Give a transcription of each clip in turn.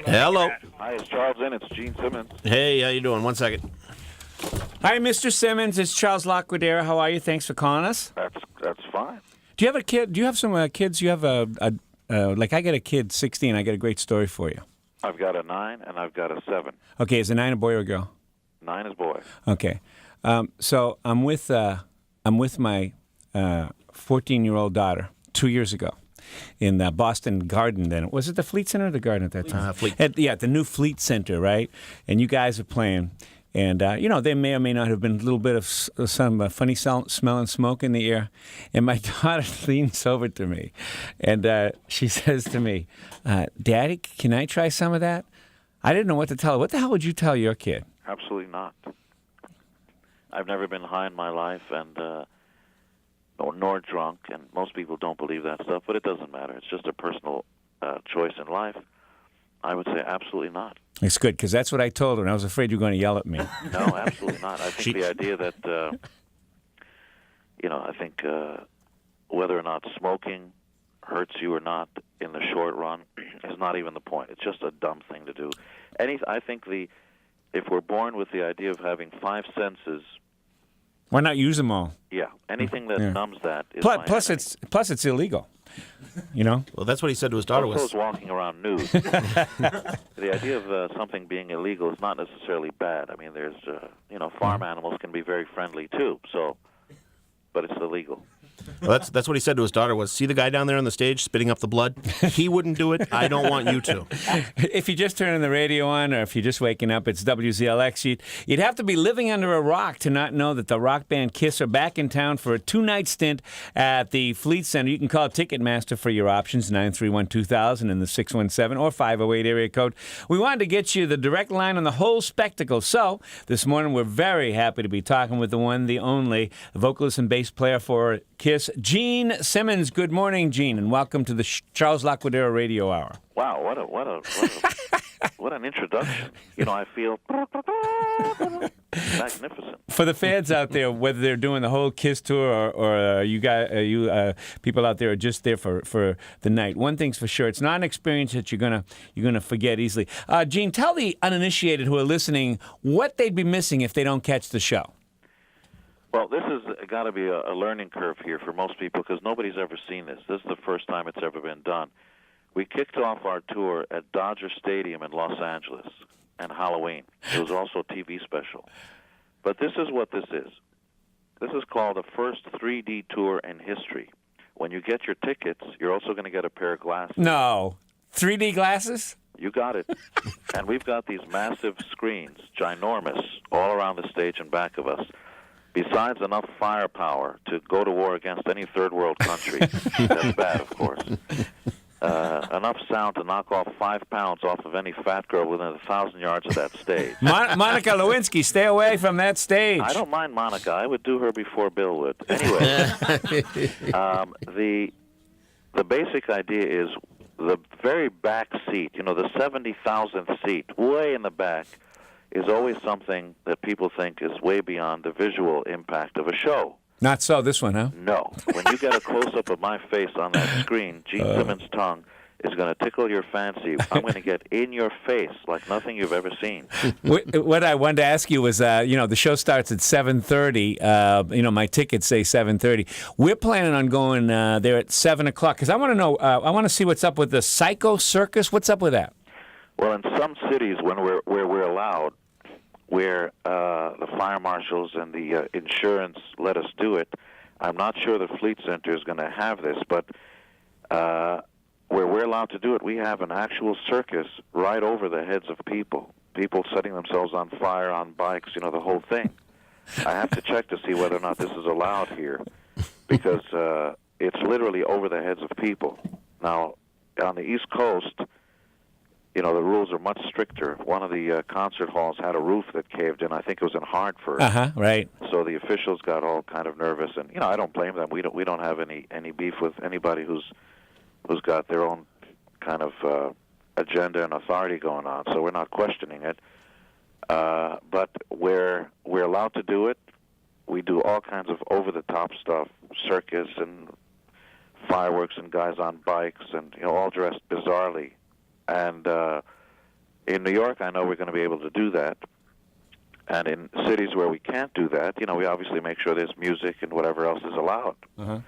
Hello. Hi, it's Charles in. It's Gene Simmons. Hey, how you doing? 1 second. Hi, Mr. Simmons. It's Charles Laquadera. How are you? Thanks for calling us. That's fine. Do you have a kid? Do you have some kids? You have like I got a kid, 16. I got a great story for you. I've got a 9 and I've got a 7. Okay, is a 9 a boy or a girl? 9 is boy. Okay, so I'm with my 14-year-old daughter 2 years ago in the Boston Garden. Then was it the Fleet Center or the Garden at that time? Fleet. Yeah, the new Fleet Center, right? And you guys are playing. And, there may or may not have been a little bit of some funny smell and smoke in the air. And my daughter leans over to me, and she says to me, Daddy, can I try some of that? I didn't know what to tell her. What the hell would you tell your kid? Absolutely not. I've never been high in my life, and nor drunk, and most people don't believe that stuff, but it doesn't matter. It's just a personal choice in life. I would say absolutely not. It's good, because that's what I told her, and I was afraid you were going to yell at me. No, absolutely not. I think the idea that, I think whether or not smoking hurts you or not in the short run is not even the point. It's just a dumb thing to do. I think if we're born with the idea of having 5 senses, why not use them all? yeah, anything that numbs that is Plus, it's illegal. Well, that's what he said to his daughter. Also, walking around nude. The idea of something being illegal is not necessarily bad. I mean, there's, farm animals can be very friendly too. So, but it's illegal. Well, that's what he said to his daughter was, see the guy down there on the stage spitting up the blood? He wouldn't do it. I don't want you to. If you just turning the radio on or if you're just waking up, it's WZLX. You'd have to be living under a rock to not know that the rock band Kiss are back in town for a 2-night stint at the Fleet Center. You can call Ticketmaster for your options, 931-2000 in the 617 or 508 area code. We wanted to get you the direct line on the whole spectacle. So this morning we're very happy to be talking with the one, the only, vocalist and bass player for Kiss, Gene Simmons. Good morning, Gene, and welcome to the Charles Laquadera Radio Hour. Wow, what an introduction! I feel magnificent. For the fans out there, whether they're doing the whole Kiss tour or you people out there are just there for the night, one thing's for sure: it's not an experience that you're gonna forget easily. Gene, tell the uninitiated who are listening what they'd be missing if they don't catch the show. Well, this has got to be a learning curve here for most people because nobody's ever seen this. This is the first time it's ever been done. We kicked off our tour at Dodger Stadium in Los Angeles and Halloween. It was also a TV special. But this is what this is. This is called the first 3D tour in history. When you get your tickets, you're also going to get a pair of glasses. No. 3D glasses? You got it. And we've got these massive screens, ginormous, all around the stage and back of us. Besides enough firepower to go to war against any third world country. That's bad, of course. Enough sound to knock off 5 pounds off of any fat girl within 1,000 yards of that stage. Monica Lewinsky, stay away from that stage. I don't mind Monica. I would do her before Bill would. Anyway, the basic idea is the very back seat, the 70,000th seat, way in the back, is always something that people think is way beyond the visual impact of a show. Not so this one, huh? No. When you get a close-up of my face on that screen, Gene Simmons' tongue is going to tickle your fancy. I'm going to get in your face like nothing you've ever seen. What I wanted to ask you was, the show starts at 7:30. My tickets say 7:30. We're planning on going there at 7 o'clock because I want to know, I want to see what's up with the Psycho Circus. What's up with that? Well, in some cities where we're allowed, where the fire marshals and the insurance let us do it. I'm not sure the Fleet Center is going to have this, but where we're allowed to do it, we have an actual circus right over the heads of people. People setting themselves on fire on bikes, the whole thing. I have to check to see whether or not this is allowed here because it's literally over the heads of people. Now, on the East Coast, the rules are much stricter. One of the concert halls had a roof that caved in. I think it was in Hartford. Right. So the officials got all kind of nervous, and I don't blame them. We don't have any beef with anybody who's got their own kind of agenda and authority going on. So we're not questioning it. But where we're allowed to do it, we do all kinds of over-the-top stuff, circus and fireworks and guys on bikes and all dressed bizarrely. And in New York, I know we're going to be able to do that. And in cities where we can't do that, we obviously make sure there's music and whatever else is allowed. Uh-huh.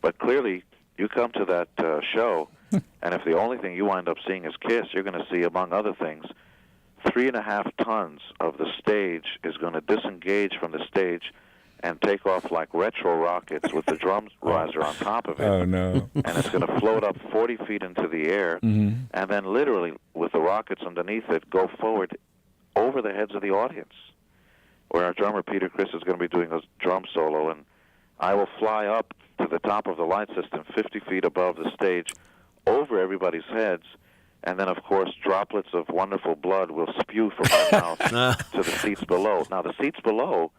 But clearly, you come to that show, and if the only thing you wind up seeing is Kiss, you're going to see, among other things, 3.5 tons of the stage is going to disengage from the stage and take off like retro rockets with the drum riser on top of it. Oh, no. And it's going to float up 40 feet into the air, and then literally, with the rockets underneath it, go forward over the heads of the audience, where our drummer, Peter Criss, is going to be doing a drum solo, and I will fly up to the top of the light system 50 feet above the stage, over everybody's heads, and then, of course, droplets of wonderful blood will spew from my mouth to the seats below. Now, the seats below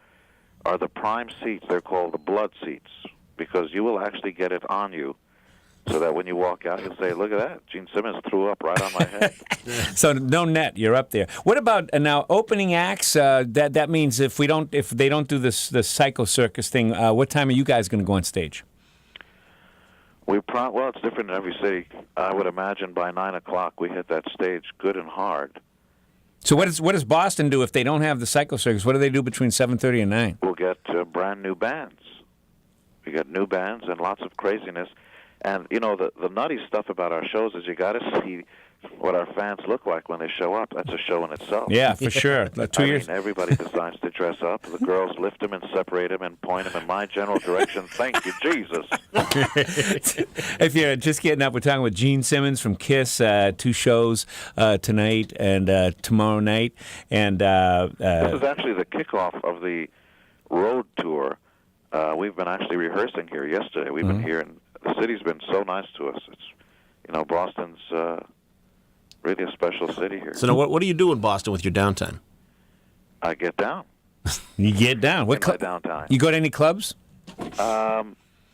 are the prime seats. They're called the blood seats, because you will actually get it on you, so that when you walk out, you'll say, "Look at that! Gene Simmons threw up right on my head." So no net, you're up there. What about now opening acts? That means if they don't do the Psycho Circus thing, what time are you guys going to go on stage? Well, it's different in every city. I would imagine by 9 o'clock we hit that stage good and hard. So what does Boston do if they don't have the Psycho Circus? What do they do between 7:30 and 9? We'll get brand new bands. We get new bands and lots of craziness. And, the nutty stuff about our shows is you got to see what our fans look like when they show up. That's a show in itself. Yeah, for sure. 2 years. Everybody decides to dress up. The girls lift them and separate them and point them in my general direction. Thank you, Jesus. If you're just getting up, we're talking with Gene Simmons from Kiss, 2 shows tonight and tomorrow night. And this is actually the kickoff of the road tour. We've been actually rehearsing here yesterday. We've been here, and the city's been so nice to us. It's, Boston's really a special city here. So now, what do you do in Boston with your downtime? I get down. You get down. What in my downtime. You go to any clubs?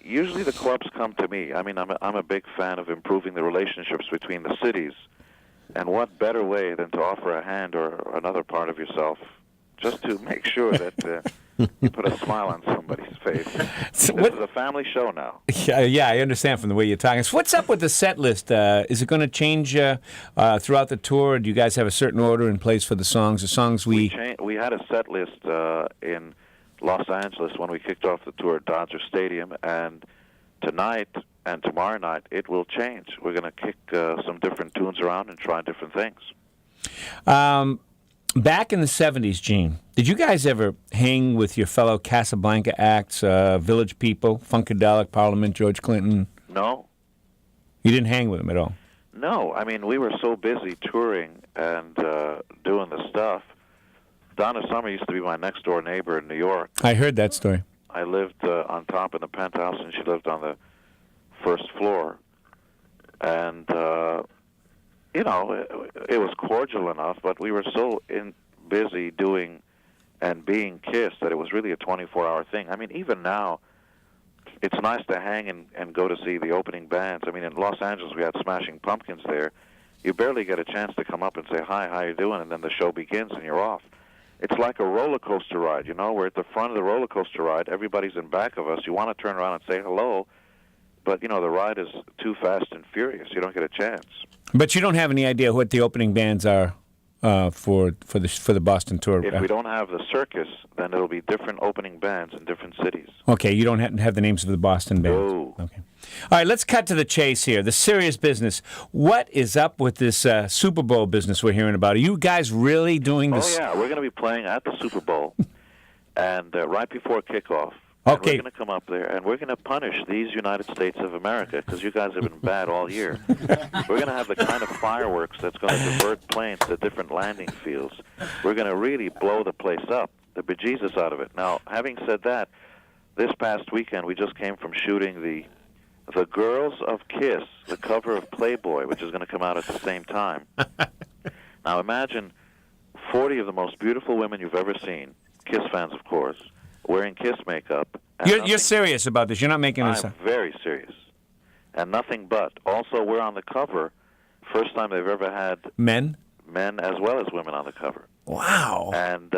Usually the clubs come to me. I mean, I'm a big fan of improving the relationships between the cities. And what better way than to offer a hand or another part of yourself just to make sure that you put a smile on somebody's face. So this is a family show now. Yeah, I understand from the way you're talking. So what's up with the set list? Is it going to change throughout the tour? Or do you guys have a certain order in place for the songs? The songs we had a set list in Los Angeles when we kicked off the tour at Dodger Stadium, and tonight and tomorrow night it will change. We're going to kick some different tunes around and try different things. Back in the 70s, Gene, did you guys ever hang with your fellow Casablanca acts, Village People, Funkadelic, Parliament, George Clinton? No. You didn't hang with them at all? No. I mean, we were so busy touring and doing the stuff. Donna Summer used to be my next-door neighbor in New York. I heard that story. I lived on top in the penthouse, and she lived on the first floor. And it was cordial enough, but we were so busy doing and being Kiss that it was really a 24-hour thing. I mean, even now, it's nice to hang and go to see the opening bands. I mean, in Los Angeles, we had Smashing Pumpkins there. You barely get a chance to come up and say, "Hi, how you doing?" And then the show begins and you're off. It's like a roller coaster ride, We're at the front of the roller coaster ride. Everybody's in back of us. You want to turn around and say hello, but, the ride is too fast and furious. You don't get a chance. But you don't have any idea what the opening bands are for the Boston tour? If we don't have the circus, then it'll be different opening bands in different cities. Okay, you don't have the names of the Boston bands? No. Okay. All right, let's cut to the chase here, the serious business. What is up with this Super Bowl business we're hearing about? Are you guys really doing this? Oh, yeah, we're going to be playing at the Super Bowl, and right before kickoff. And Okay. we're going to come up there, and we're going to punish these United States of America, because you guys have been bad all year. We're going to have the kind of fireworks that's going to divert planes to different landing fields. We're going to really blow the place up, the bejesus out of it. Now, having said that, this past weekend we just came from shooting the Girls of Kiss, the cover of Playboy, which is going to come out at the same time. Now, imagine 40 of the most beautiful women you've ever seen, Kiss fans, of course, wearing Kiss makeup. You're serious about this. You're not making this up. I'm very serious. And nothing but. Also, we're on the cover. First time they've ever had Men as well as women on the cover. Wow. And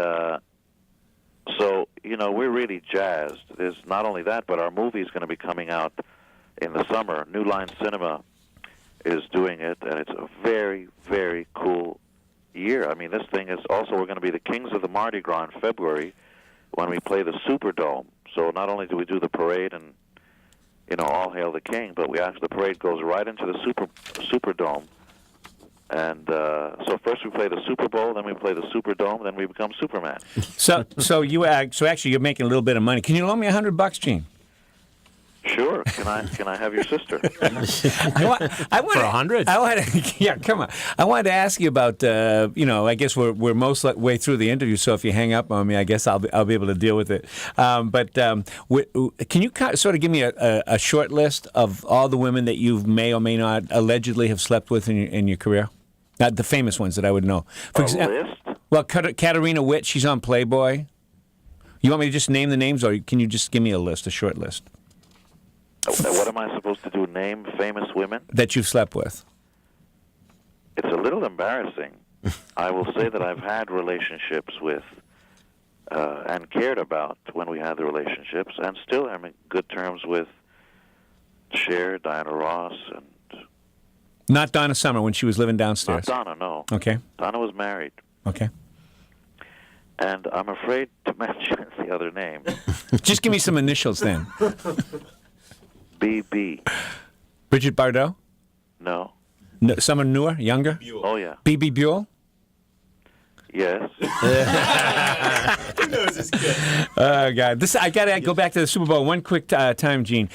so, we're really jazzed. There's not only that, but our movie is going to be coming out in the summer. New Line Cinema is doing it, and it's a very, very cool year. I mean, this thing is also, we're going to be the kings of the Mardi Gras in February when we play the Superdome. So not only do we do the parade and, all hail the king, but the parade goes right into the Superdome. And so first we play the Super Bowl, then we play the Superdome, then we become Superman. So actually you're making a little bit of money. Can you loan me $100, Gene? Sure. Can I have your sister? I want For 100? Yeah, come on. I wanted to ask you about. I guess we're most way through the interview, so if you hang up on me, I guess I'll be able to deal with it. But can you sort of give me a short list of all the women that you may or may not allegedly have slept with in your career? Not the famous ones that I would know. For list? Well, Katarina Witt, she's on Playboy. You want me to just name the names, or can you just give me a short list? What am I supposed to do? Name famous women? That you've slept with. It's a little embarrassing. I will say that I've had relationships with and cared about when we had the relationships, and still am in good terms with Cher, Diana Ross, and... Not Donna Summer when she was living downstairs. Not Donna, no. Okay. Donna was married. Okay. And I'm afraid to mention the other name. Just give me some initials then. B.B. Bridget Bardot? No. Someone newer, younger? Oh, yeah. B.B. Buell? Yes. Who knows this kid? Oh, God. I got to go back to the Super Bowl one quick time, Gene.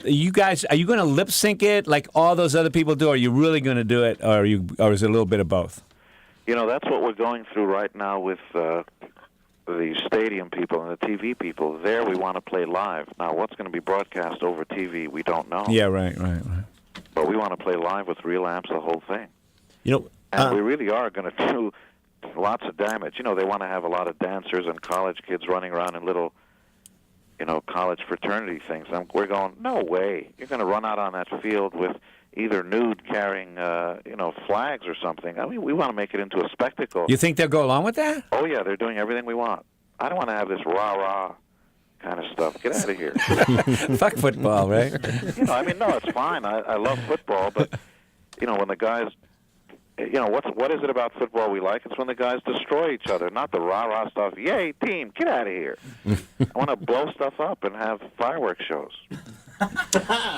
You guys, are you going to lip sync it like all those other people do? Or are you really going to do it, or is it a little bit of both? That's what we're going through right now with the stadium people and the TV people. There we want to play live. Now, what's going to be broadcast over TV, we don't know. Yeah, right. But we want to play live with real amps, the whole thing. And we really are going to do lots of damage. They want to have a lot of dancers and college kids running around in little, college fraternity things. We're going, no way. You're going to run out on that field with either nude carrying, flags or something. I mean, we want to make it into a spectacle. You think they'll go along with that? Oh, yeah, they're doing everything we want. I don't want to have this rah-rah kind of stuff. Get out of here. Fuck football, right? No, it's fine. I love football, but, when the guys, what is it about football we like? It's when the guys destroy each other, not the rah-rah stuff. Yay, team, get out of here. I want to blow stuff up and have fireworks shows.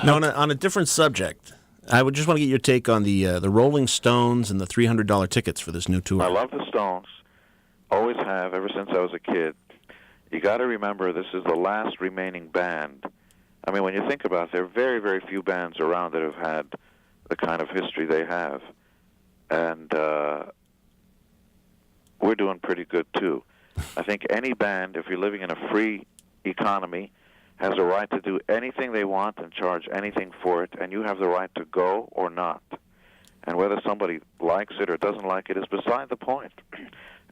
Now, on a different subject, I would just want to get your take on the Rolling Stones and the $300 tickets for this new tour. I love the Stones. Always have, ever since I was a kid. You got to remember, this is the last remaining band. I mean, when you think about it, there are very, very few bands around that have had the kind of history they have. And we're doing pretty good, too. I think any band, if you're living in a free economy, has a right to do anything they want and charge anything for it, and you have the right to go or not. And whether somebody likes it or doesn't like it is beside the point.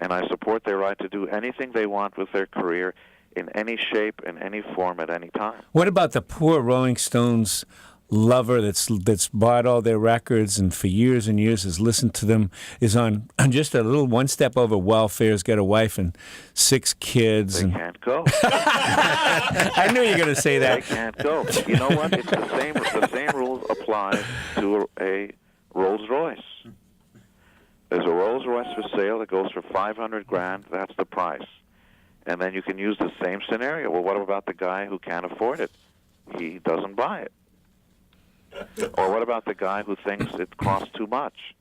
And I support their right to do anything they want with their career in any shape, in any form, at any time. What about the poor Rolling Stones lover that's bought all their records and for years and years has listened to them, is on just a little one step over welfare, has got a wife and 6 kids. They can't go. I knew you were going to say that. They can't go. You know what? It's the same rules apply to a Rolls Royce. There's a Rolls Royce for sale that goes for $500,000. That's the price. And then you can use the same scenario. Well, what about the guy who can't afford it? He doesn't buy it. Or what about the guy who thinks it costs too much?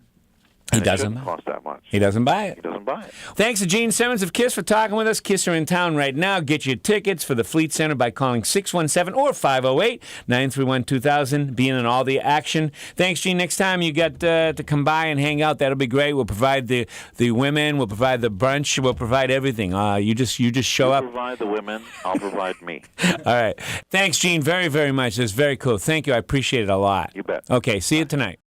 He And doesn't it shouldn't cost that much. He doesn't buy He it. doesn't buy it. Thanks to Gene Simmons of KISS for talking with us. KISS are in town right now. Get your tickets for the Fleet Center by calling 617 or 508-931-2000. Be in on all the action. Thanks, Gene. Next time you got to come by and hang out, that'll be great. We'll provide the women. We'll provide the brunch. We'll provide everything. You just show up. You provide the women. I'll provide me. All right. Thanks, Gene, very, very much. That's very cool. Thank you. I appreciate it a lot. You bet. Okay. See you tonight.